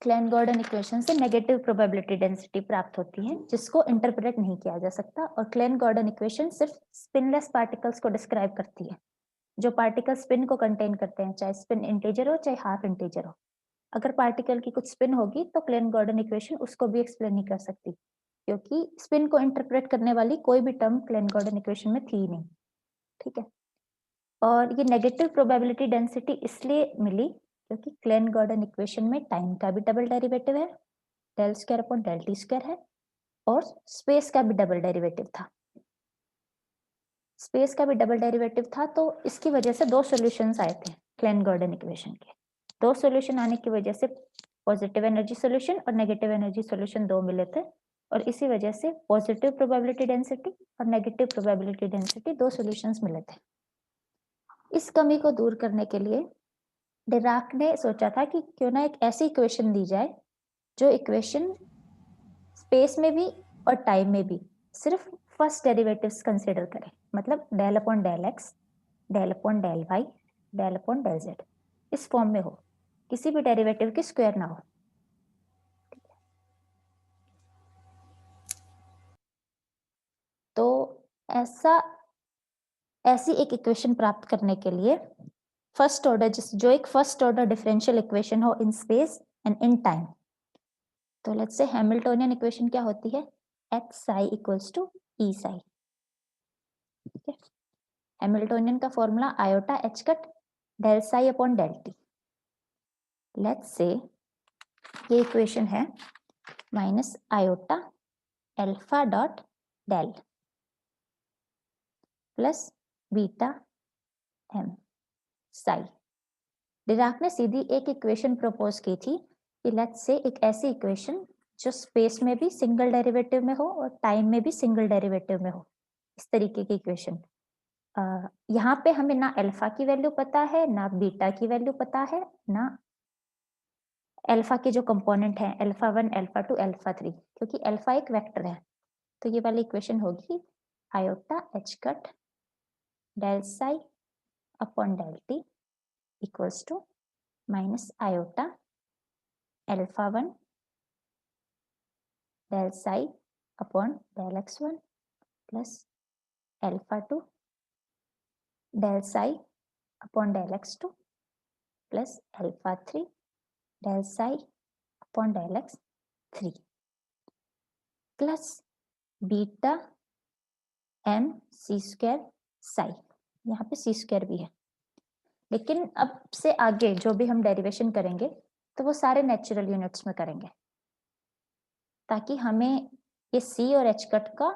Klein Gordon equation से negative probability density प्राप्त होती है जिसको इंटरप्रेट नहीं किया जा सकता, और क्लेन गॉर्डन इक्वेशन सिर्फ स्पिनलेस पार्टिकल्स को डिस्क्राइब करती है, जो पार्टिकल स्पिन को कंटेन करते हैं, चाहे स्पिन इंटीजर हो चाहे हाफ इंटीजर हो। अगर पार्टिकल की कुछ स्पिन होगी तो क्लेन गॉर्डन इक्वेशन उसको भी एक्सप्लेन नहीं कर सकती, क्योंकि स्पिन को इंटरप्रेट करने वाली कोई भी टर्म क्लेन गॉर्डन इक्वेशन में थी नहीं। ठीक है, और ये नेगेटिव प्रोबेबिलिटी डेंसिटी इसलिए मिली क्योंकि क्लेन गॉर्डन इक्वेशन में टाइम का भी डबल डेरिवेटिव है, del square upon del T square है, और स्पेस का भी डबल डेरिवेटिव था। स्पेस का भी डबल डेरिवेटिव था, तो इसकी वजह से दो सॉल्यूशंस आए थे क्लेन गॉर्डन इक्वेशन के। दो सॉल्यूशन आने की वजह से पॉजिटिव एनर्जी सॉल्यूशन और नेगेटिव एनर्जी सॉल्यूशन दो मिले थे, और इसी वजह से पॉजिटिव प्रोबेबिलिटी डेंसिटी और नेगेटिव प्रोबेबिलिटी डेंसिटी दो सॉल्यूशंस मिले थे। इस कमी को दूर करने के लिए डिराक ने सोचा था कि क्यों ना एक ऐसी इक्वेशन दी जाए जो इक्वेशन स्पेस में भी और टाइम में भी सिर्फ फर्स्ट डेरिवेटिव्स कंसीडर करे, मतलब del upon del x, del upon del Y, del upon del Z इस फॉर्म में हो, किसी भी डेरिवेटिव की स्क्वायर ना हो। तो ऐसी एक इक्वेशन प्राप्त करने के लिए फर्स्ट ऑर्डर जो एक फर्स्ट ऑर्डर डिफरेंशियल इक्वेशन हो in space and in time, तो लेट्स से हैमिल्टोनियन इक्वेशन क्या होती है, X psi equals to E psi. ठीक है, हैमिल्टोनियन का formula iota H cut del psi upon del T. Let's say ये इक्वेशन है minus iota alpha dot del plus beta M psi. Dirac ने सीधी एक इक्वेशन प्रपोज की थी कि लेट्स से एक ऐसी इक्वेशन जो स्पेस में भी सिंगल डेरिवेटिव में हो और टाइम में भी सिंगल डेरिवेटिव में हो, इस तरीके की इक्वेशन। यहाँ पे हमें ना अल्फा की वैल्यू पता है, ना बीटा की वैल्यू पता है, ना अल्फा के जो कंपोनेंट हैं अल्फा 1, अल्फा 2, अल्फा 3, क्योंकि अल्फा एक वेक्टर है। तो ये वाली इक्वेशन होगी iota H cut del psi upon del T equals to minus iota alpha 1 del psi upon del X 1 plus alpha 2 del psi upon del X 2 plus alpha 3 del psi upon del X 3 plus beta M C square psi. यहाँ पे सी square भी है, लेकिन अब से आगे जो भी हम डेरिवेशन करेंगे तो वो सारे नेचुरल यूनिट्स में करेंगे, ताकि हमें ये सी और एच कट का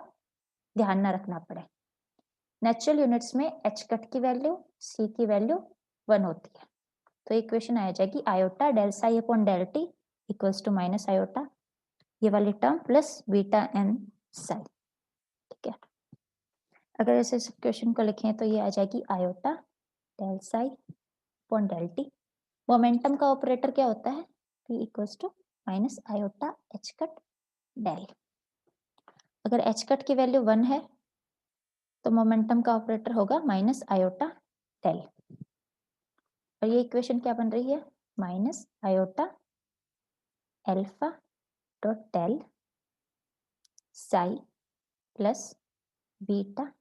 ध्यान ना रखना पड़े। नेचुरल यूनिट्स में एच कट की वैल्यू सी की वैल्यू 1 होती है, तो इक्वेशन आ जाएगी iota del psi upon del T equals to minus iota ये वाली term plus beta N psi. ठीक है, अगर ऐसे इस इक्वेशन को लिखें तो ये आ जाएगी iota del psi upon del T. Momentum का ऑपरेटर क्या होता है, p equals to minus iota H cut del. अगर एच कट की वैल्यू 1 है तो मोमेंटम का ऑपरेटर होगा माइनस आयोटा डेल, और ये इक्वेशन क्या बन रही है, minus iota alpha dot del psi plus beta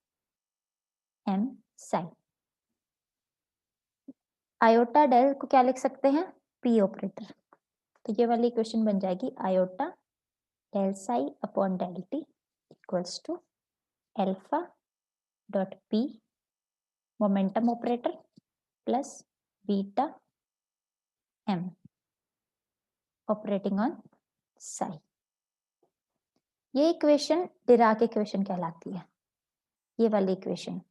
M psi. Iota del को क्या लिख सकते हैं, p ऑपरेटर, तो ये वाली इक्वेशन बन जाएगी iota del psi upon del T equals to alpha dot p momentum operator plus beta M operating on psi. ये इक्वेशन डिराक इक्वेशन कहलाती है, ये वाली इक्वेशन।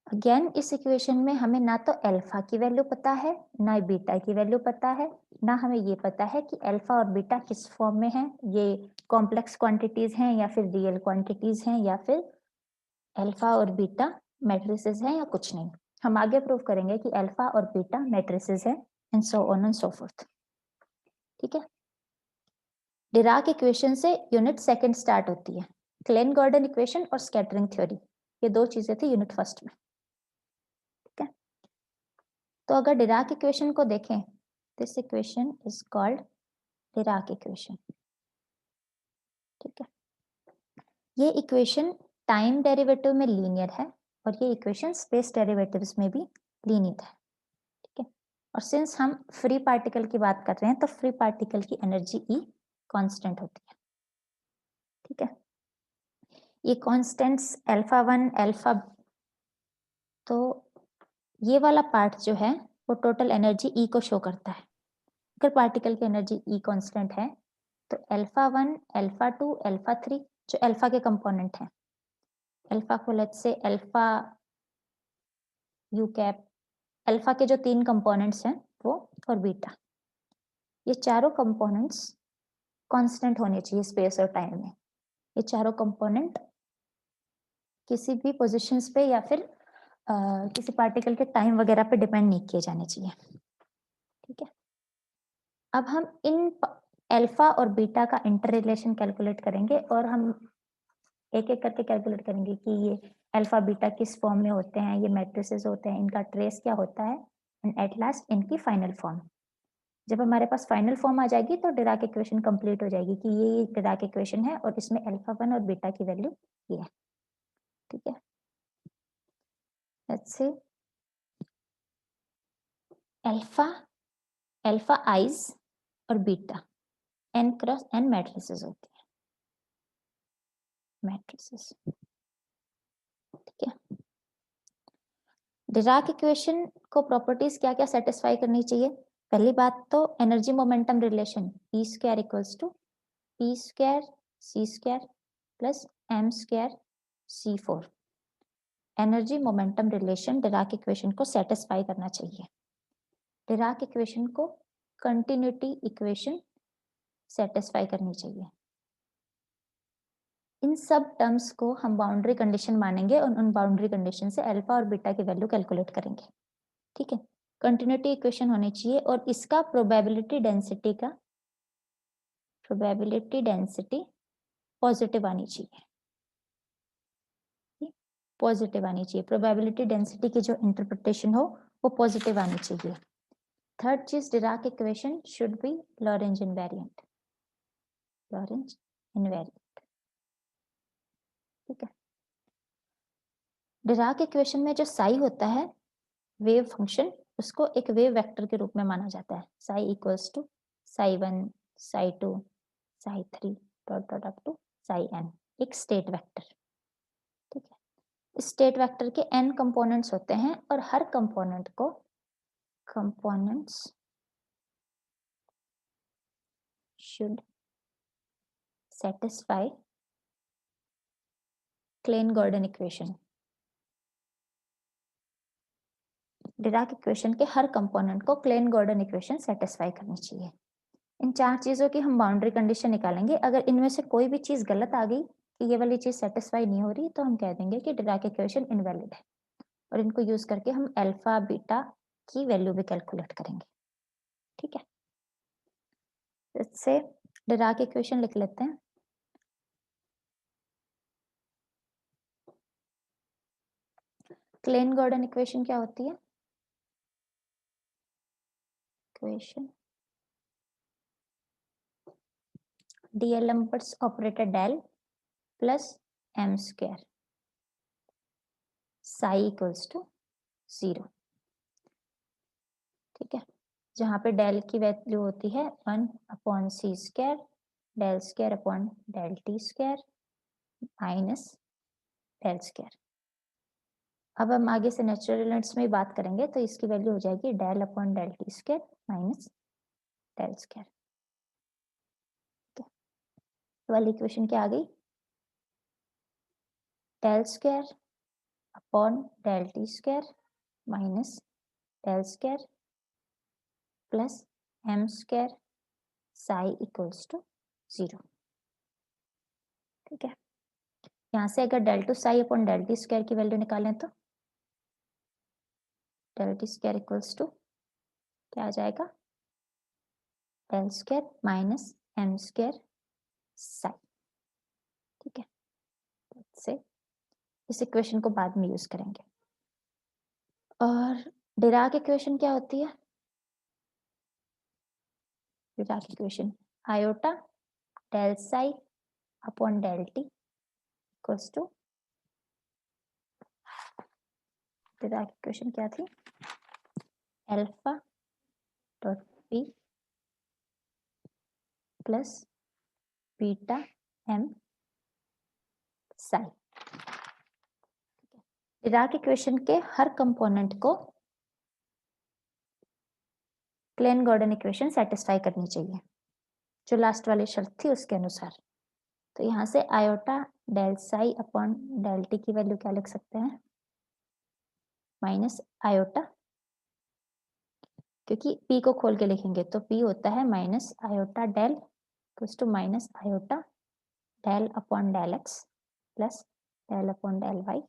अगेन इस इक्वेशन में हमें ना तो अल्फा की वैल्यू पता है, ना बीटा की वैल्यू पता है, ना हमें ये पता है कि अल्फा और बीटा किस फॉर्म में है, ये कॉम्प्लेक्स क्वांटिटीज हैं या फिर रियल क्वांटिटीज हैं, या फिर अल्फा और बीटा मैट्रिसेस हैं या कुछ नहीं। हम आगे प्रूव करेंगे कि अल्फा और बीटा मैट्रिसेस हैं and so on and so fourth. ठीक है, डिराक इक्वेशन से यूनिट सेकंड स्टार्ट होती है, क्लेन गॉर्डन इक्वेशन और स्कैटरिंग थ्योरी, ये दो चीजें थी यूनिट फर्स्ट में। ठीक है, तो अगर डिराक इक्वेशन को देखें, this equation is called Dirac equation. ठीक है, ये इक्वेशन टाइम डेरिवेटिव में लीनियर है और ये इक्वेशन स्पेस डेरिवेटिव्स में भी लीनियर है। ठीक है, और सिंस हम फ्री पार्टिकल की बात कर रहे हैं तो फ्री पार्टिकल की एनर्जी ई कांस्टेंट होती है। ठीक है, ये कांस्टेंट्स अल्फा 1 अल्फा, तो ये वाला पार्ट जो है वो टोटल एनर्जी ई को शो करता है। अगर पार्टिकल की एनर्जी ई कांस्टेंट है तो अल्फा 1 अल्फा 2 अल्फा 3 जो अल्फा के कंपोनेंट हैं, अल्फा को let's say alpha u cap, alpha के जो 3 कंपोनेंट्स हैं वो, और बीटा, ये चारों कंपोनेंट्स कांस्टेंट होने चाहिए स्पेस और टाइम में। ये चारों कंपोनेंट किसी भी पोजीशंस पे या फिर किसी पार्टिकल के टाइम वगैरह पे डिपेंड नहीं किए जाने चाहिए। ठीक है, अब हम इन अल्फा और बीटा का इंटर रिलेशन कैलकुलेट करेंगे और हम एक एक करके कैलकुलेट करेंगे कि ये अल्फा बीटा किस फॉर्म में होते हैं, ये मैट्रिसेस होते हैं, इनका ट्रेस क्या होता है, एंड एट लास्ट इनकी फाइनल फॉर्म। जब हमारे पास फाइनल फॉर्म आ जाएगी तो डिराक इक्वेशन कंप्लीट हो जाएगी कि ये डिराक इक्वेशन है और इसमें अल्फा 1 और बीटा की वैल्यू ये है। ठीक है, let's say alpha, alpha is और beta n cross n matrices होती है, मैट्रिसेस। ठीक है, डिराक इक्वेशन को प्रॉपर्टीज क्या क्या सेटिस्फाई करनी चाहिए? पहली बात तो energy momentum relation E square equals to P square C square plus M square C4। Energy momentum relation Dirac equation को सेटिस्फाई करना चाहिए। डिराक इक्वेशन को कंटिन्यूटी इक्वेशन सेटिस्फाई करनी चाहिए। इन सब टर्म्स को हम बाउंड्री कंडीशन मानेंगे और उन बाउंड्री कंडीशन से अल्फा और बीटा की वैल्यू कैलकुलेट करेंगे। ठीक है, कंटिन्यूटी इक्वेशन होनी चाहिए और इसका प्रोबेबिलिटी डेंसिटी पॉजिटिव आनी चाहिए। पॉजिटिव आनी चाहिए, प्रोबेबिलिटी डेंसिटी की जो इंटरप्रिटेशन हो वो पॉजिटिव आनी चाहिए। थर्ड चीज, Dirac equation should be Lorentz invariant, Lorentz invariant. ठीक है, डिराक इक्वेशन में जो साई होता है वेव फंक्शन, उसको एक वेव वेक्टर के रूप में माना जाता है। Psi equals to psi 1 psi 2 psi 3 dot dot up to psi n, एक स्टेट वेक्टर। ठीक है, स्टेट वेक्टर के n कंपोनेंट्स होते हैं और हर कंपोनेंट को components should satisfy Klein Gordon equation. Dirac equation के हर कंपोनेंट को क्लेन-गॉर्डन इक्वेशन सेटिस्फाई करनी चाहिए। इन चार चीजों की हम बाउंड्री कंडीशन निकालेंगे। अगर इनमें से कोई भी चीज गलत आ गई कि ये वाली चीज सेटिस्फाई नहीं हो रही तो हम कह देंगे कि डिराक इक्वेशन इनवैलिड है और इनको यूज करके हम अल्फा बीटा की वैल्यू भी कैलकुलेट करेंगे। ठीक है, इससे डिराक इक्वेशन लिख लेते हैं। क्लेन-गॉर्डन इक्वेशन क्या होती है? Equation D'Alembert's operator del plus m square psi equals to 0। ठीक है, जहाँ पे डेल की वैल्यू होती है 1 upon C square del square upon del T square minus del square. अब हम आगे से नेचुरल एलिमेंट्स में बात करेंगे तो इसकी वैल्यू हो जाएगी del upon del T square minus del square. वाली इक्वेशन क्या आ गई? Del square upon del T square minus del square plus m square psi equals to 0। ठीक है, यहाँ से अगर del two psi upon del T square की वैल्यू निकालें तो del T square equals to क्या आ जाएगा? Del square minus m square psi. ठीक है, से इस इक्वेशन को बाद में यूज करेंगे। और डिराक इक्वेशन क्या होती है? Dirac equation iota del psi upon del T equals to, equation क्या थी, alpha dot P plus beta M psi. Dirac equation के हर कंपोनेंट को क्लेन गॉर्डन इक्वेशन सेटिस्फाई करनी चाहिए, जो लास्ट वाली शर्त थी उसके अनुसार। तो यहाँ से iota del psi upon del T की वैल्यू क्या लिख सकते हैं, माइनस आयोटा, क्योंकि p को खोल के लिखेंगे तो p होता है minus iota del equals to minus iota del upon del X plus del upon del Y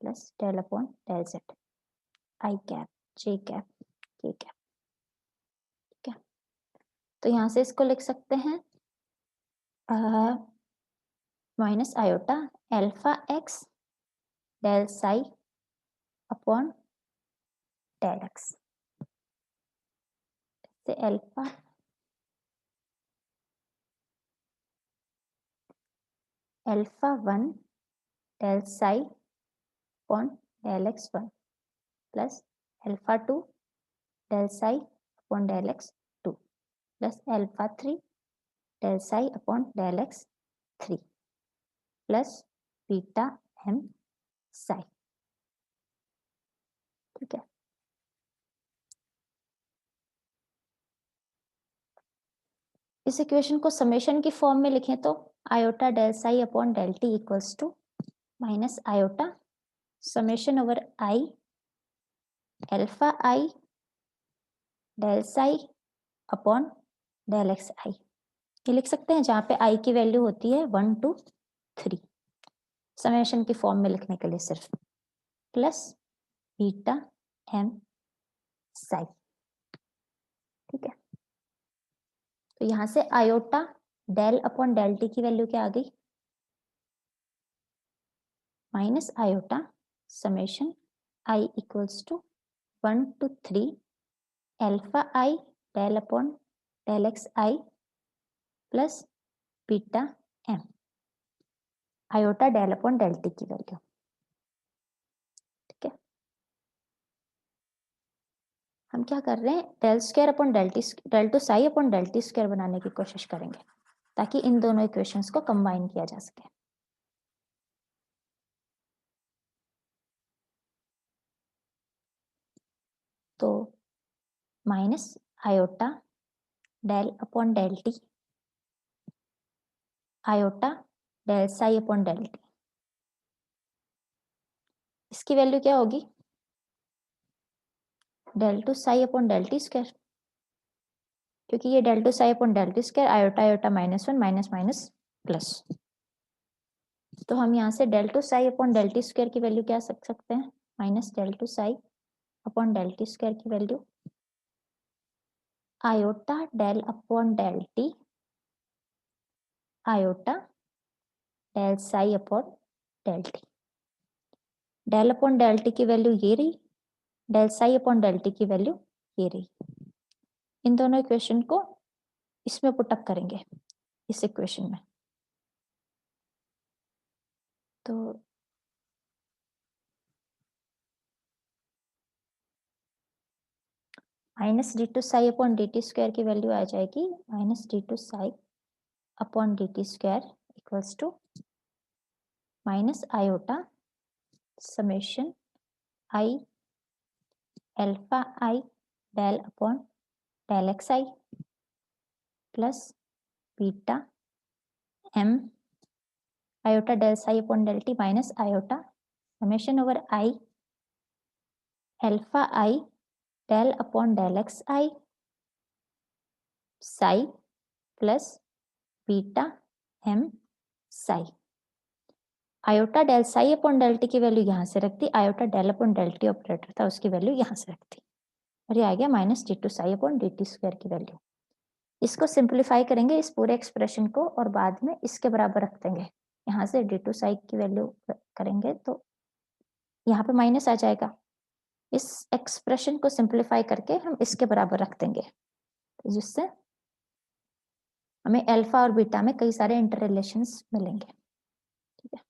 plus del upon del Z, I cap J cap K cap. ठीक है, तो यहाँ से इसको लिख सकते हैं minus iota alpha X del psi upon del X से alpha alpha one del psi upon del X one plus alpha two del psi upon del X two plus alpha three del psi upon del X three plus beta M psi. ठीक है, इस equation को summation की form में लिखें तो iota del psi upon del T equals to minus iota summation over I alpha I del psi upon del x I, ये लिख सकते हैं, जहाँ पे आई की वैल्यू होती है 1 to 3, समेशन की फॉर्म में लिखने के लिए सिर्फ, प्लस बीटा एम साई। ठीक है, तो यहाँ से iota del upon del T की वैल्यू क्या आ गई, minus iota summation I equals to 1 to 3 alpha I del upon del x I plus beta M iota del upon del T की वैल्यू। ठीक है, हम क्या कर रहे हैं, del square upon del T, del two psi upon del T square बनाने की कोशिश करेंगे ताकि इन दोनों इक्वेशंस को कंबाइन किया जा सके। तो minus iota del upon del T iota del psi upon del T, इसकी वैल्यू क्या होगी, del two psi upon del T square, क्योंकि ये del two psi upon del T square iota iota minus one minus minus plus, तो हम यहाँ से del two psi upon del T square की वैल्यू क्या रख सकते हैं, minus del two psi upon del T square की value iota del upon del T iota del psi upon del T, del upon del T की value ये रही, del psi upon del T की value ये रही। इन दोनों equation को इसमें पुटअप करेंगे, इस इक्वेशन में, तो minus D two psi upon D T square की वैल्यू आ जाएगी minus D two psi upon D T square equals to minus iota summation I alpha I del upon del x I plus beta M iota del psi upon del T minus iota summation over I alpha I del upon del x I psi plus beta M psi. Iota del psi upon del T की value यहाँ से रख दी, iota del upon del T operator था उसकी value यहाँ से रख दी, और ये आ गया minus D two psi upon D T square की वैल्यू। इसको सिंप्लीफाई करेंगे इस पूरे एक्सप्रेशन को और बाद में इसके बराबर रख देंगे, यहाँ से डी टू साई की वैल्यू करेंगे तो यहाँ पे माइनस आ जाएगा, इस एक्सप्रेशन को सिंप्लीफाई करके हम इसके बराबर रख देंगे, तो जिससे हमें अल्फा और बीटा में कई सारे इंटर रिलेशंस मिलेंगे, ठीक है।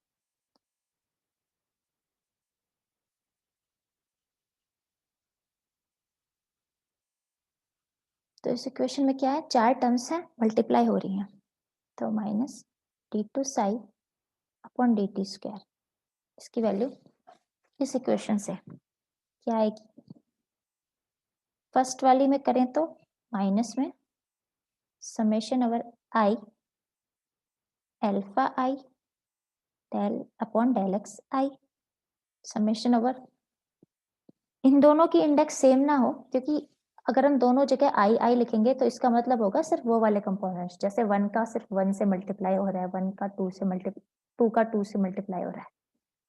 तो इस इक्वेशन में क्या है, 4 टर्म्स हैं, मल्टीप्लाई हो रही हैं, तो minus d2 psi upon dt square, इसकी वैल्यू इस इक्वेशन से क्या आएगी, फर्स्ट वाली में करें तो माइनस में summation over I alpha I del upon del x I, summation over, इन दोनों की इंडेक्स सेम ना हो, क्योंकि अगर हम दोनों जगह आई आई लिखेंगे तो इसका मतलब होगा सिर्फ वो वाले कंपोनेंट्स, जैसे 1 का सिर्फ 1 से मल्टीप्लाई हो रहा है, 1 का 2 से मल्टीप्लाई, 2 का 2 से मल्टीप्लाई हो रहा है।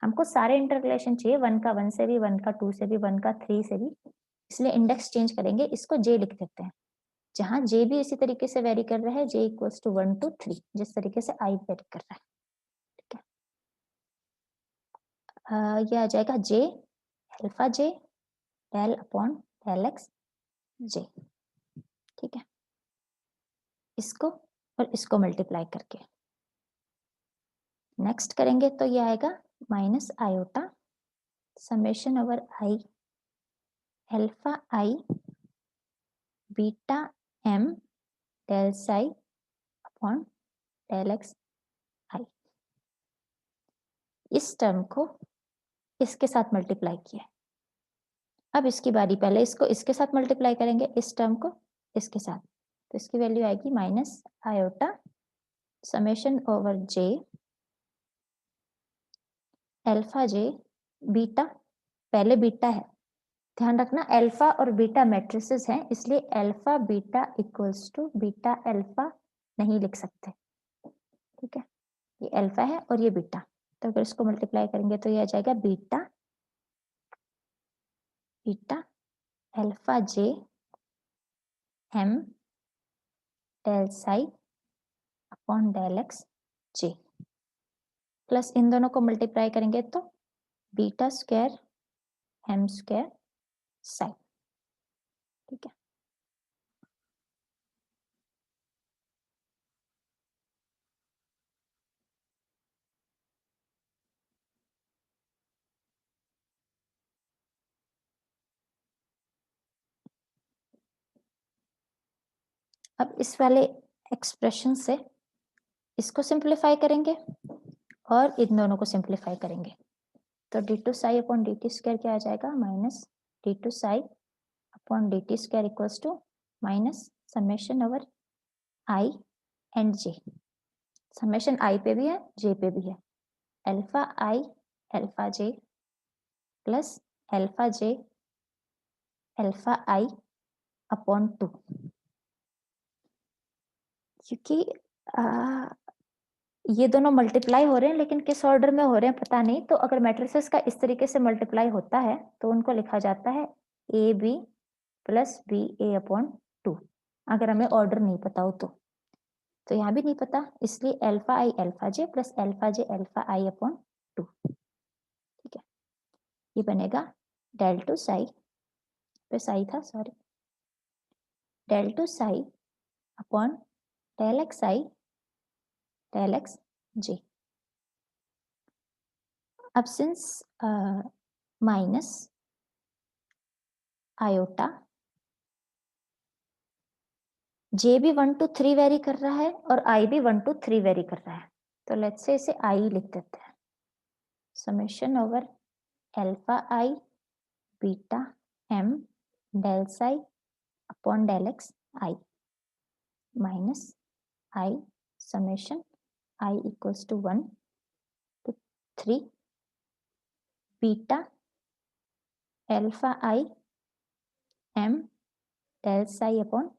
हमको सारे इंटर रिलेशन चाहिए, 1 का 1 से भी, 1 का 2 से भी, 1 का 3 से भी, इसलिए इंडेक्स चेंज करेंगे, इसको जे लिख देते हैं, जहां जे भी इसी तरीके से वेरी कर रहा है, जे इक्वल्स टू 1 to 3, जिस तरीके से आई वेरी कर रहा है, ठीक है। ये आ जाएगा j alpha j del upon del x j, ठीक है, इसको और इसको मल्टीप्लाई करके नेक्स्ट करेंगे तो ये आएगा minus iota summation over I alpha I beta M del psi upon del x i, इस टर्म को इसके साथ मल्टीप्लाई किया। अब इसकी बारी, पहले इसको इसके साथ मल्टीप्लाई करेंगे, इस टर्म को इसके साथ, तो इसकी वैल्यू आएगी minus iota summation over J alpha J beta, पहले बीटा है, ध्यान रखना अल्फा और बीटा मैट्रिसेस हैं, इसलिए alpha beta equals to beta alpha नहीं लिख सकते, ठीक है, ये अल्फा है और ये बीटा, तो अगर इसको मल्टीप्लाई करेंगे तो ये आ जाएगा beta beta alpha j m del psi upon del x j, plus इन दोनों को मल्टीप्लाई करेंगे तो beta square M square psi, ठीक है। अब इस वाले एक्सप्रेशन से इसको सिंप्लीफाई करेंगे और इन दोनों को सिंप्लीफाई करेंगे, तो d two psi upon D T square क्या आ जाएगा, minus D two psi upon D T square equals to minus summation over i and j, summation i पे भी है जे पे भी है, अल्फा आई अल्फा जे प्लस अल्फा जे अल्फा आई upon 2, क्योंकि ये दोनों मल्टीप्लाई हो रहे हैं लेकिन किस ऑर्डर में हो रहे हैं पता नहीं, तो अगर मैट्रिसेस का इस तरीके से मल्टीप्लाई होता है तो उनको लिखा जाता है A B plus B A upon 2, अगर हमें ऑर्डर नहीं पता हो तो यहाँ भी नहीं पता, इसलिए अल्फा आई अल्फा जे प्लस अल्फा जे अल्फा आई अपॉन 2, ठीक है, ये बनेगा डेल टू साई पे साई था sorry, del two psi upon del x i del x j. अब सिंस माइनस आयोटा जे भी 1 to 3 वेरी कर रहा है और आई भी 1 to 3 वेरी कर रहा है, तो लेट्स से इसे आई लिख देते हैं, summation over alpha I beta M del psi upon del x I minus I summation I equals to 1 to 3 beta alpha I M del psi upon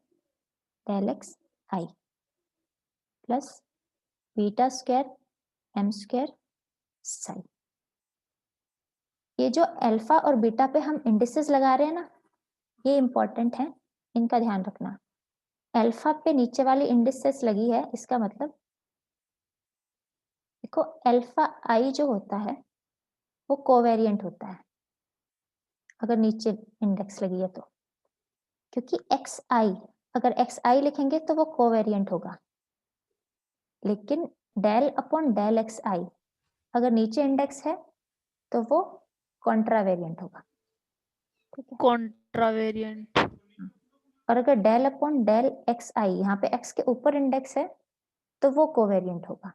del x I plus beta square M square psi. ये जो alpha और beta पे हम indices लगा रहे हैं ना, ये इंपॉर्टेंट है, इनका ध्यान रखना, अल्फा पे नीचे वाली इंडिसेस लगी है, इसका मतलब देखो अल्फा आई जो होता है वो कोवेरिएंट होता है अगर नीचे इंडेक्स लगी है तो, क्योंकि एक्स आई, अगर एक्स आई लिखेंगे तो वो कोवेरिएंट होगा, लेकिन डेल अपॉन डेल एक्स आई अगर नीचे इंडेक्स है तो वो कॉन्ट्रावेरिएंट होगा, ठीक है। कॉन्ट्रावेरिएंट। और अगर डेल अपॉन डेल एक्स आई, यहाँ पे एक्स के ऊपर इंडेक्स है तो वो कोवेरिएंट होगा।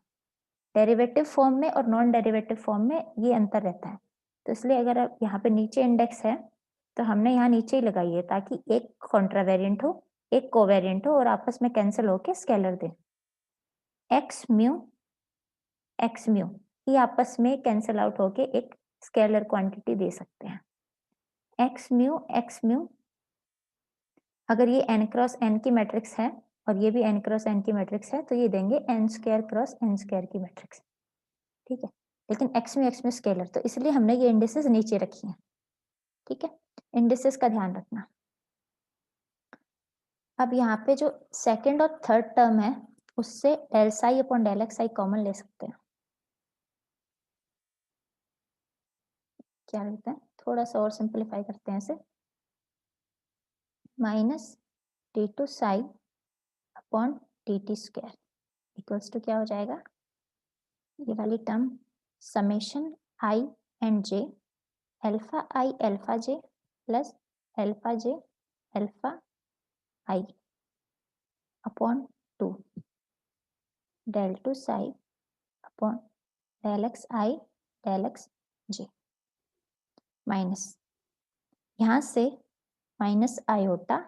डेरिवेटिव फॉर्म में और नॉन डेरिवेटिव फॉर्म में ये अंतर रहता है, तो इसलिए अगर आप यहाँ पे नीचे इंडेक्स है तो हमने यहाँ नीचे ही लगाई है ताकि एक कॉन्ट्रावेरिएंट हो, एक कोवेरिएंट हो और आपस में कैंसिल होके स्केलर दे। एक्स म्यू ये आपस में कैंसिल आउट होके एक स्केलर क्वांटिटी दे सकते हैं। एक्स म्यू अगर ये n क्रॉस n की मैट्रिक्स है और ये भी n क्रॉस n की मैट्रिक्स है तो ये देंगे n square cross n square की मैट्रिक्स, ठीक है। लेकिन x में स्केलर, तो इसलिए हमने ये इंडिसेस नीचे रखी हैं, ठीक है। इंडिसेस का ध्यान रखना। अब यहाँ पे जो सेकंड और थर्ड टर्म है उससे del psi upon del x i common ले सकते हैं। क्या लेते हैं, थोड़ा सा और सिंपलीफाई करते हैं इसे। Minus t two psi upon t t square equals to क्या हो जाएगा, ये वाली term summation i and j alpha J plus alpha J alpha I upon 2 del two psi upon del x i del x j minus यहाँ से minus iota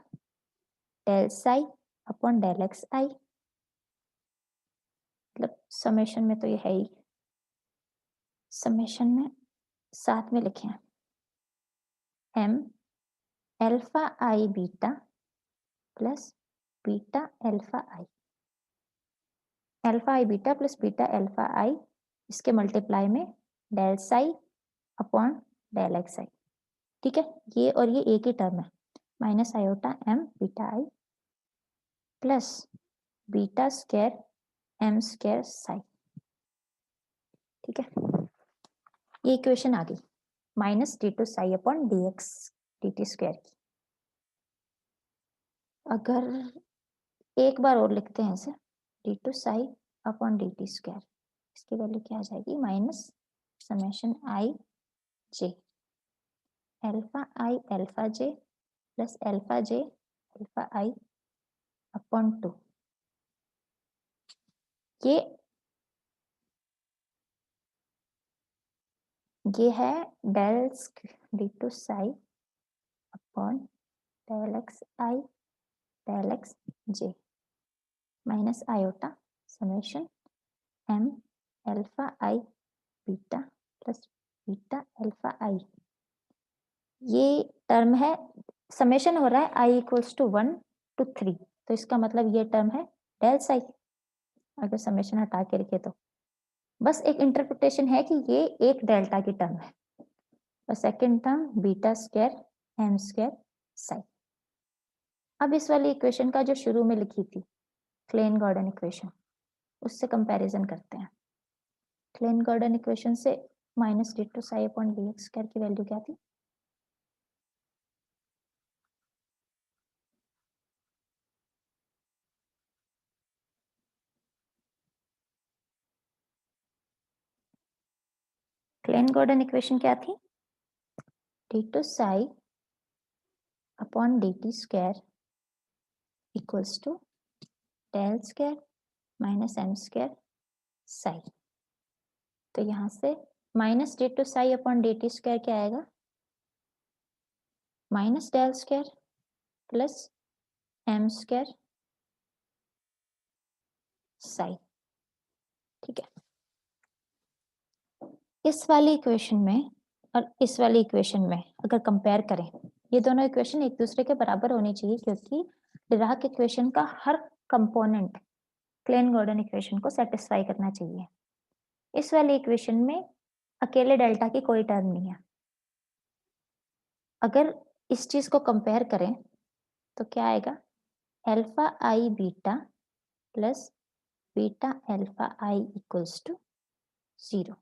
del psi upon del x i, मतलब summation में तो ये है ही, summation में साथ में लिखे हैं m alpha I beta plus beta alpha I, alpha I beta plus beta alpha i, इसके मल्टीप्लाई में del psi upon del x i, ठीक है। ये और ये एक ही टर्म है, minus iota m beta i plus beta square M square psi, ठीक है। ये इक्वेशन आ गई minus D two psi upon D x d T square की। अगर एक बार और लिखते हैं इसे, d two psi upon D T square, इसकी वैल्यू क्या आ जाएगी, minus summation i j alpha J plus alpha I upon 2। ये है del d two psi upon del x i del x j minus iota summation m alpha I beta plus beta alpha i, ये term है, summation हो रहा है आई equals to 1 to 3, तो इसका मतलब ये टर्म है डेल साई। अगर समेशन हटा के लिखे तो बस एक इंटरप्रिटेशन है कि ये एक डेल्टा की टर्म है, और second term beta square M square psi. अब इस वाली इक्वेशन का जो शुरू में लिखी थी क्लेन गॉर्डन इक्वेशन, उससे कंपैरिजन करते हैं। क्लेन गॉर्डन इक्वेशन से minus D two psi upon D X square की वैल्यू क्या थी, क्लेन गॉर्डन इक्वेशन क्या थी, D two psi upon D T square equals to del square minus M square psi. तो यहाँ से minus D two psi upon D T square क्या आएगा, minus del square plus M square psi, ठीक है। इस वाली इक्वेशन में और इस वाली इक्वेशन में अगर कंपेयर करें, ये दोनों इक्वेशन एक दूसरे के बराबर होनी चाहिए क्योंकि डिराक इक्वेशन का हर कंपोनेंट क्लेन गॉर्डन इक्वेशन को सेटिस्फाई करना चाहिए। इस वाली इक्वेशन में अकेले डेल्टा की कोई टर्म नहीं है। अगर इस चीज को कंपेयर करें तो क्या आएगा, alpha I beta plus beta alpha I equals to 0।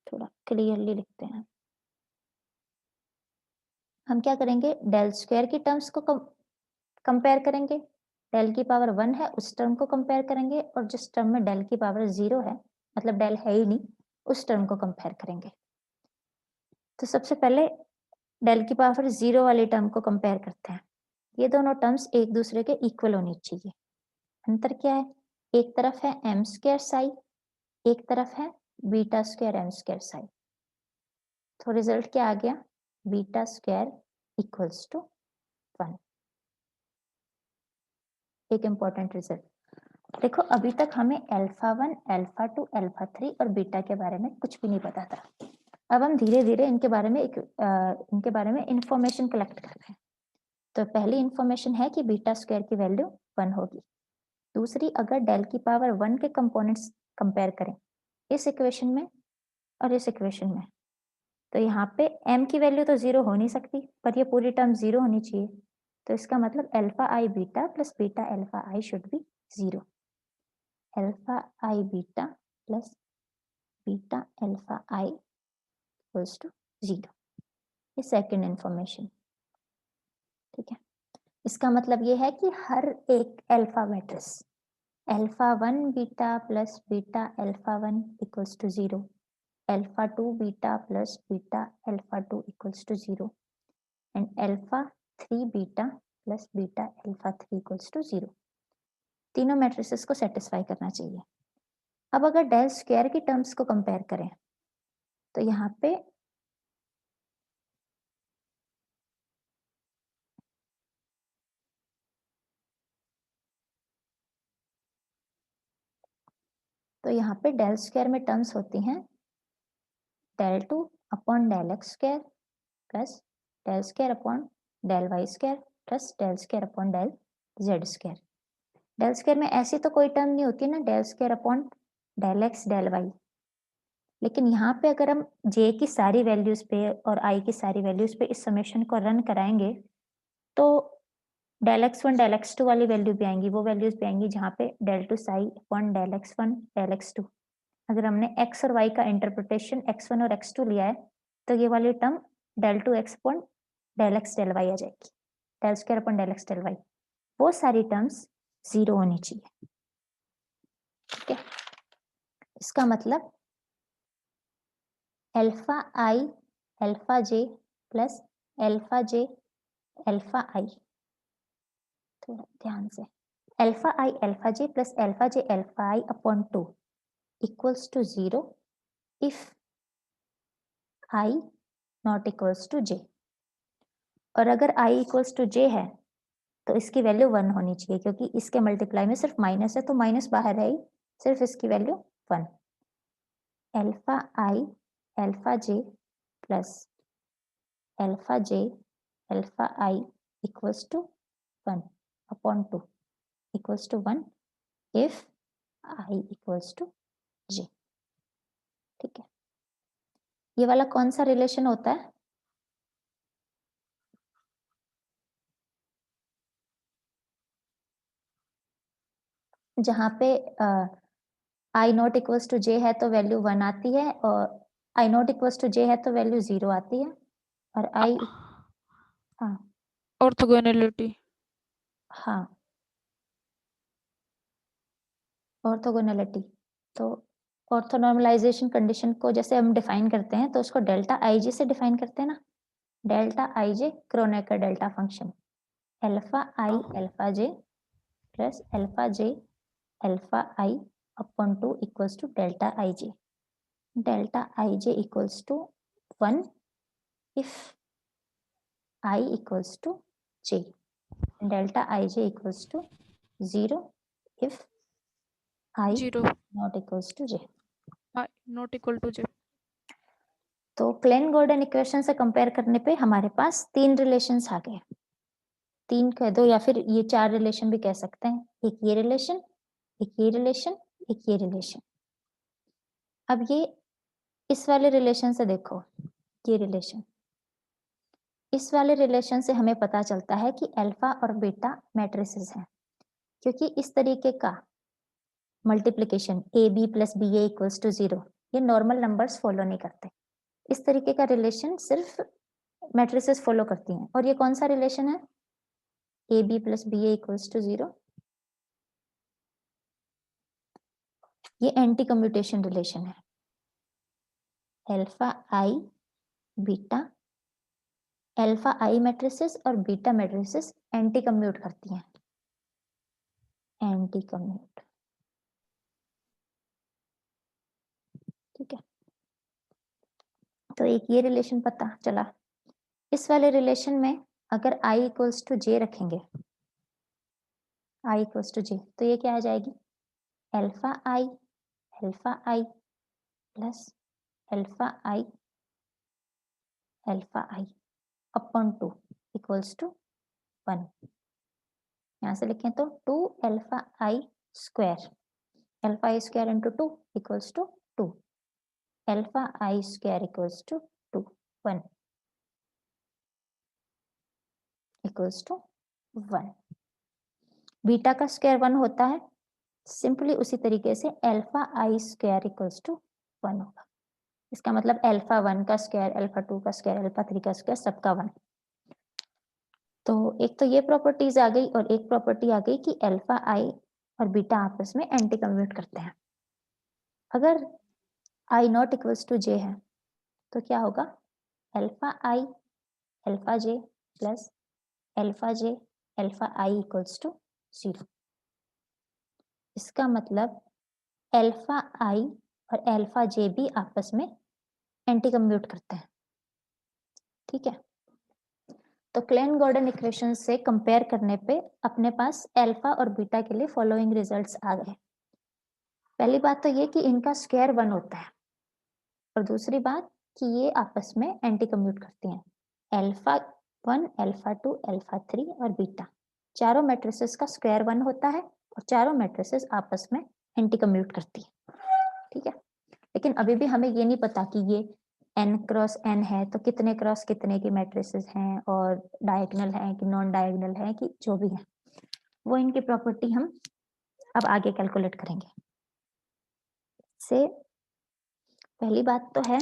थोड़ा क्लियरली लिखते हैं, हम क्या करेंगे, डेल स्क्वायर की टर्म्स को कंपेयर करेंगे डेल की पावर 1 है उस टर्म को कंपेयर करेंगे, और जिस टर्म में डेल की पावर 0 है, मतलब डेल है ही नहीं, उस टर्म को कंपेयर करेंगे। तो सबसे पहले डेल की पावर 0 वाली टर्म को कंपेयर करते हैं। ये दोनों टर्म्स एक दूसरे के इक्वल होनी चाहिए। अंतर क्या है? एक तरफ है m स्क्वायर साई, एक तरफ है beta square m square psi. तो रिजल्ट क्या आ गया? Beta square equals to 1। एक इंपॉर्टेंट रिजल्ट देखो, अभी तक हमें अल्फा 1, अल्फा 2, अल्फा 3 और बीटा के बारे में कुछ भी नहीं पता था। अब हम धीरे धीरे इनके बारे में इंफॉर्मेशन कलेक्ट करते हैं। तो पहली इंफॉर्मेशन है कि बीटा स्क्वायर की वैल्यू 1 होगी। दूसरी, अगर डेल की पावर 1 के कंपोनेंट्स कंपेयर करें इस इक्वेशन में और इस इक्वेशन में, तो यहाँ पे m की वैल्यू तो 0 हो नहीं सकती, पर ये पूरी टर्म 0 होनी चाहिए। तो इसका मतलब alpha I beta plus beta alpha I should be 0। Alpha I beta plus beta alpha I equals to 0। ये सेकंड इंफॉर्मेशन, ठीक है। इसका मतलब ये है कि हर एक alpha matrix alpha 1 beta plus beta alpha 1 equals to 0, alpha 2 beta plus beta alpha 2 equals to 0 and alpha 3 beta plus beta alpha 3 equals to 0। तीनों मैट्रिसेस को सेटिस्फाई करना चाहिए। अब अगर डेल स्क्वायर की टर्म्स को कंपेयर करें, तो यहाँ पे डेल स्क्वायर में टर्म्स होती हैं del 2 upon del X square plus del square upon del Y square plus del square upon del Z square. Del square में ऐसी तो कोई टर्म नहीं होती ना, del square upon del x del Y. लेकिन यहाँ पे अगर हम j की सारी वैल्यूज पे और i की सारी वैल्यूज पे इस समेशन को रन कराएंगे, तो डेल x1 डेल x2 वाली वैल्यू भी आएंगी, वो वैल्यूज भी आएंगी जहाँ पे del two psi upon del x1 del x2। अगर हमने x और y का इंटरप्रिटेशन x1 और x2 लिया है, तो ये वाली term del two x upon del x del y आ जाएगी, del square upon del x del y. वो सारी टर्म्स 0 होनी चाहिए, ठीक है। इसका मतलब alpha I alpha J plus alpha J alpha i, थोड़ा ध्यान से, alpha I alpha J plus alpha J alpha I upon 2 equals to 0 if i not equals to j. और अगर आई इक्वल्स टू जे है तो इसकी वैल्यू 1 होनी चाहिए, क्योंकि इसके मल्टीप्लाई में सिर्फ माइनस है, तो माइनस बाहर है ही, सिर्फ इसकी value 1। Alpha I alpha J plus alpha J alpha I equals to 1 upon 2 equals to 1 if i equals to j, ठीक है। ये वाला कौन सा रिलेशन होता है? जहाँ पे आई नॉट इक्वल्स टू जे है तो वैल्यू 1 आती है, और आई नॉट इक्वल्स टू जे है तो वैल्यू 0 आती है, और आई, हाँ ऑर्थोगोनैलिटी। हाँ ऑर्थोगोनैलिटी। तो ऑर्थोनॉर्मलाइजेशन कंडीशन को जैसे हम डिफाइन करते हैं, तो उसको डेल्टा आई जे से डिफाइन करते हैं ना, delta I J Kronecker delta function alpha I alpha J plus alpha J alpha I upon 2 equals to delta I J. Delta I J equals to 1 if I equals to j, delta ij equals to 0 if I 0 not equals to j। Not equal to j. तो Klein Gordon equation से compare करने पे हमारे पास 3 relations आ गए, 3 कह दो या फिर ये 4 रिलेशन भी कह सकते हैं, एक ये रिलेशन, एक ये रिलेशन, एक ये रिलेशन। अब ये इस वाले रिलेशन से देखो, ये रिलेशन, इस वाले रिलेशन से हमें पता चलता है कि अल्फा और बीटा मैट्रिसेस हैं, क्योंकि इस तरीके का multiplication A B plus B A equals to 0 ये नॉर्मल नंबर्स फॉलो नहीं करते। इस तरीके का रिलेशन सिर्फ मैट्रिसेस फॉलो करती हैं। और ये कौन सा रिलेशन है? A B plus B A equals to 0, ये एंटी कम्यूटेशन रिलेशन है। Alpha I beta, alpha I matrices और बीटा मैट्रिसेस एंटी कम्यूट करती हैं, एंटी कम्यूट। ठीक है, तो एक ये रिलेशन पता चला। इस वाले रिलेशन में अगर i इक्वल्स टू जे रखेंगे, i इक्वल्स टू जे, तो ये क्या आ जाएगी, alpha I plus alpha I upon 2 equals to 1। यहाँ से लिखें तो 2 alpha I square into 2 equals to 2, alpha I square equals to 2, 1 equals to 1। Beta का स्क्वायर 1 होता है, सिंपली उसी तरीके से alpha I square equals to 1 होगा। इसका मतलब अल्फा 1 का स्क्वायर, अल्फा 2 का स्क्वायर, अल्फा 3 का स्क्वायर, सबका 1। तो एक तो ये प्रॉपर्टीज आ गई और एक प्रॉपर्टी आ गई कि अल्फा आई और बीटा आपस में एंटी कम्यूट करते हैं। अगर I not equals to J है तो क्या होगा, alpha I alpha J plus alpha I equals to 0। इसका मतलब अल्फा आई और अल्फा जे भी आपस में एंटी कम्यूट करते हैं। ठीक है, तो क्लेन गॉर्डन इक्वेशन से कंपेयर करने पे अपने पास अल्फा और बीटा के लिए फॉलोइंग रिजल्ट्स आ गए। पहली बात तो ये कि इनका स्क्वायर 1 होता है, और दूसरी बात कि ये आपस में एंटी कम्यूट करती हैं। अल्फा 1 अल्फा 2 अल्फा 3 और बीटा, चारों मैट्रिसेस का स्क्वायर 1 होता है और चारों मैट्रिसेस आपस में एंटी कम्यूट करती है। ठीक है, लेकिन अभी भी हमें ये नहीं पता कि ये n क्रॉस n है तो कितने क्रॉस कितने की मैट्रिसेस हैं, और डायगोनल है कि नॉन डायगोनल है कि जो भी है, वो इनकी प्रॉपर्टी हम अब आगे कैलकुलेट करेंगे। से पहली बात तो है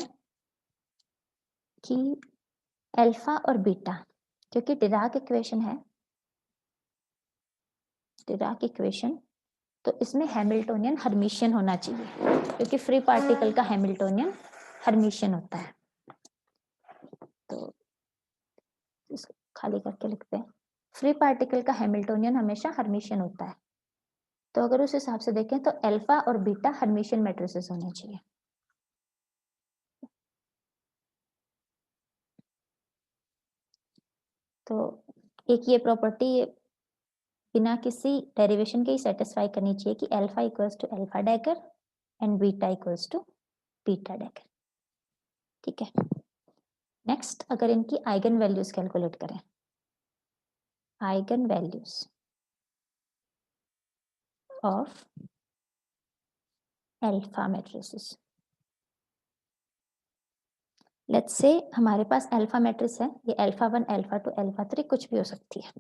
कि अल्फा और बीटा, क्योंकि डिराक इक्वेशन है, डिराक इक्वेशन, तो इसमें हैमिल्टोनियन हर्मिशियन होना चाहिए, क्योंकि फ्री पार्टिकल का हैमिल्टोनियन हर्मिशियन होता है। तो इसको खाली करके लिखते हैं, फ्री पार्टिकल का हैमिल्टोनियन हमेशा हर्मिशियन होता है। तो अगर उस हिसाब से देखें तो अल्फा और बीटा हर्मिशियन मैट्रिसेस होने चाहिए। तो एक ये प्रॉपर्टी बिना किसी डेरिवेशन के ही सेटिस्फाई करनी चाहिए कि alpha equals to alpha dagger and beta equals to beta dagger. ठीक है, नेक्स्ट अगर इनकी आइगन वैल्यूज कैलकुलेट करें, eigen values of alpha matrices. Let's say हमारे पास अल्फा मैट्रिक्स है, ये अल्फा 1 अल्फा 2 अल्फा 3 कुछ भी हो सकती है,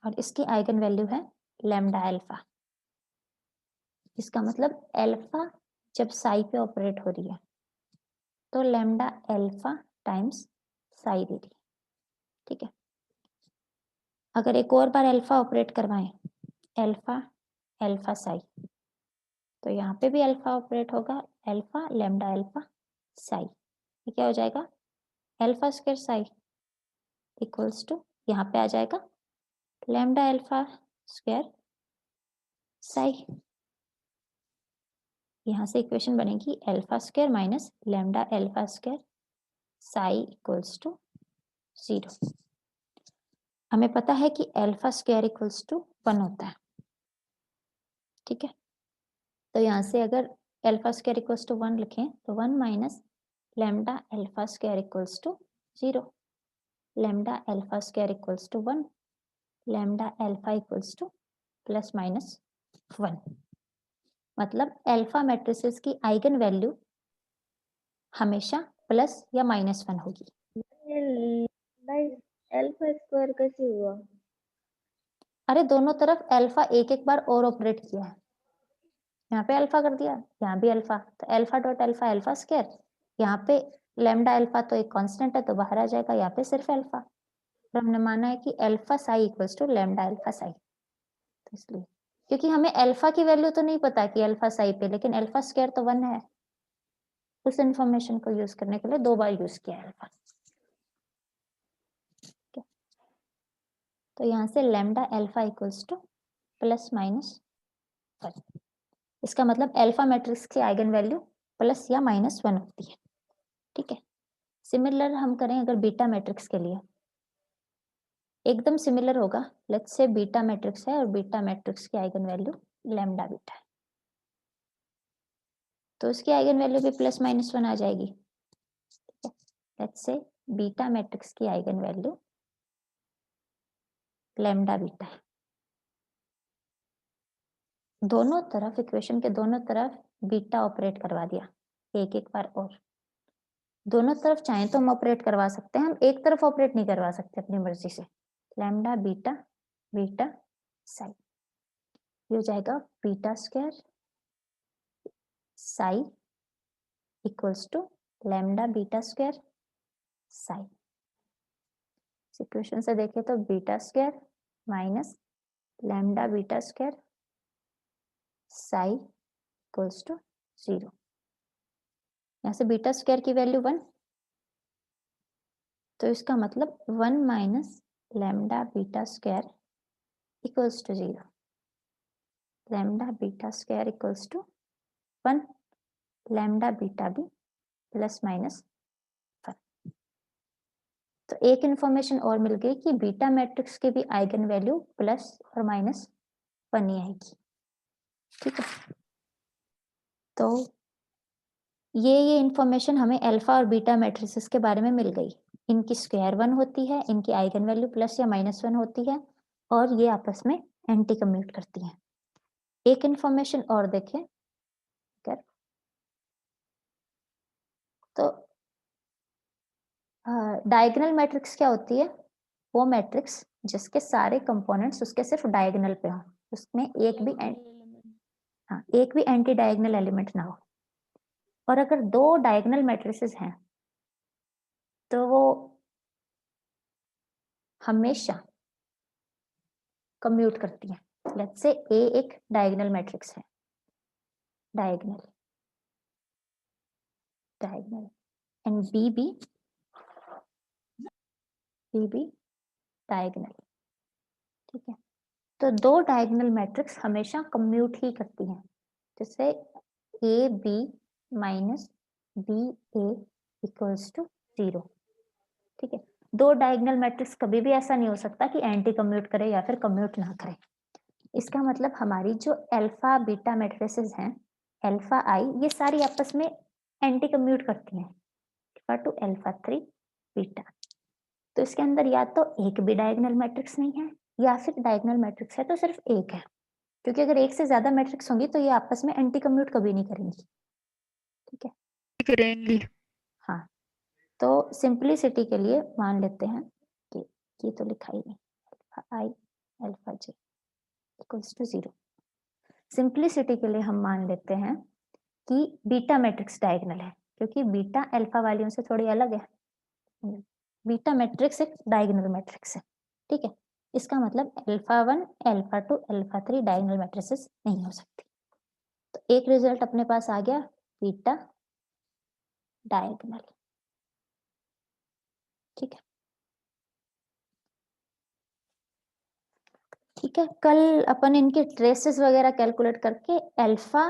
और इसकी आइगन वैल्यू है लैम्डा अल्फा। इसका मतलब अल्फा जब साई पे ऑपरेट हो रही है तो लैम्डा अल्फा टाइम्स साई दे रही है। ठीक है, अगर एक और बार अल्फा ऑपरेट करवाएं, अल्फा अल्फा साई, तो यहाँ पे भी अल्फा ऑपरेट होगा, अल्फा लैम्डा अल्फा साई। ये क्या हो जाएगा, alpha square psi equals to, यहाँ पे आ जाएगा लैम्डा अल्फा स्क्वायर साई। यहाँ से इक्वेशन बनेगी alpha square minus lambda alpha square psi equals to 0। हमें पता है कि अल्फा स्क्वायर इक्वल्स टू 1 होता है। ठीक है, तो यहाँ से अगर अल्फा स्क्वायर इक्वल्स टू 1 लिखें तो 1 minus lambda alpha square equals to 0, lambda alpha square equals to 1, lambda alpha equals to plus minus 1। मतलब अल्फा मैट्रिसेस की आइगन वैल्यू हमेशा प्लस या माइनस 1 होगी। अल्फा स्क्वायर कैसे हुआ? अरे दोनों तरफ अल्फा एक एक बार और ऑपरेट किया है, यहाँ पे अल्फा कर दिया, यहाँ भी अल्फा, तो alpha dot alpha alpha square, यहाँ पे लैम्डा अल्फा तो एक कांस्टेंट है तो बाहर आ जाएगा, यहाँ पे सिर्फ अल्फा। तो हमने माना है कि alpha psi equals to lambda alpha psi, तो इसलिए क्योंकि हमें अल्फा की वैल्यू तो नहीं पता कि अल्फा साई पे, लेकिन अल्फा स्क्वायर तो 1 है। उस इंफॉर्मेशन को यूज करने के लिए 2 बार यूज किया अल्फा। तो यहाँ से lambda alpha equals to plus minus 1। इसका मतलब अल्फा मैट्रिक्स की आइगन वैल्यू प्लस या माइनस 1 होती है। ठीक है, सिमिलर हम करें अगर बीटा मैट्रिक्स के लिए, एकदम सिमिलर होगा। लेट्स से बीटा मैट्रिक्स है और बीटा मैट्रिक्स की आइगन वैल्यू लैम्डा बीटा है, तो उसकी आइगन वैल्यू भी प्लस माइनस 1 आ जाएगी। ठीक है, लेट्स से बीटा मैट्रिक्स की आइगन वैल्यू लैम्डा बीटा है। दोनों तरफ, इक्वेशन के दोनों तरफ बीटा ऑपरेट करवा दिया एक एक बार, और दोनों तरफ चाहे तो हम ऑपरेट करवा सकते हैं, हम एक तरफ ऑपरेट नहीं करवा सकते अपनी मर्जी से। लैम्डा बीटा बीटा साई, ये हो जाएगा beta square psi equals to lambda beta square psi. Equation से देखें तो beta square minus lambda beta square psi equals to 0। यहाँ से बीटा स्क्वायर की वैल्यू 1, तो इसका मतलब 1 minus lambda beta square equals to 0। Lambda beta square equals to 1, lambda beta भी प्लस माइनस 1। तो एक इंफॉर्मेशन और मिल गई कि बीटा मैट्रिक्स की भी आइगन वैल्यू प्लस और माइनस 1 ही आएगी। ठीक है, तो ये इंफॉर्मेशन हमें अल्फा और बीटा मैट्रिसेस के बारे में मिल गई। इनकी स्क्वायर 1 होती है, इनकी आइगन वैल्यू प्लस या माइनस 1 होती है, और ये आपस में एंटी कम्यूट करती हैं। एक इंफॉर्मेशन और देखें अगर, तो डायगोनल मैट्रिक्स क्या होती है? वो मैट्रिक्स जिसके सारे कंपोनेंट्स उसके सिर्फ डायगोनल पे हों, उसमें एक भी एंटी डायगोनल एलिमेंट ना हो। और अगर 2 डायगोनल मैट्रिसेस हैं तो वो हमेशा कम्यूट करती हैं। लेट्स से ए एक डायगोनल मैट्रिक्स है, डायगोनल एंड बी भी डायगोनल। ठीक है, तो 2 डायगोनल मैट्रिक्स हमेशा कम्यूट ही करती हैं, जैसे A B minus B A equals to 0। ठीक है, 2 डायगोनल मैट्रिक्स कभी भी ऐसा नहीं हो सकता कि एंटी कम्यूट करे या फिर कम्यूट ना करे। इसका मतलब हमारी जो अल्फा बीटा मैट्रिसेस हैं, अल्फा आई, ये सारी आपस में एंटी कम्यूट करती हैं, अल्फा 2 अल्फा 3 बीटा। तो इसके अंदर या तो एक भी डायगोनल मैट्रिक्स नहीं है, या फिर डायगोनल मैट्रिक्स है तो सिर्फ एक है, क्योंकि अगर एक से ज्यादा मैट्रिक्स होंगी तो ये आपस में एंटी कम्यूट कभी नहीं करेंगी। ठीक है, करेंगी। हाँ, तो सिंपलिसिटी के लिए मान लेते हैं कि ये तो लिखा ही नहीं, alpha I alpha J equals to 0। Simplicity के लिए हम मान लेते हैं कि बीटा मैट्रिक्स डायगोनल है, क्योंकि बीटा अल्फा वालियों से थोड़ी अलग है। बीटा मैट्रिक्स एक डायगोनल मैट्रिक्स है। ठीक है, इसका मतलब alpha 1 alpha 2 alpha 3 diagonal matrices नहीं हो सकती। तो एक रिजल्ट अपने पास आ गया, बीटा डायगोनल। ठीक है, ठीक है, कल अपन इनके ट्रेसेस वगैरह कैलकुलेट करके अल्फा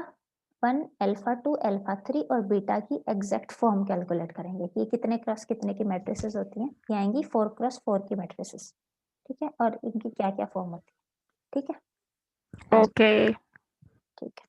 1 अल्फा 2 अल्फा 3 और बीटा की एग्जैक्ट फॉर्म कैलकुलेट करेंगे कि कितने क्रॉस कितने की मैट्रिसेस होती हैं। ये आएंगी 4 क्रॉस 4 की मैट्रिसेस। ठीक है, और इनकी क्या क्या फॉर्म होती है। ठीक है, ओके। ठीक है।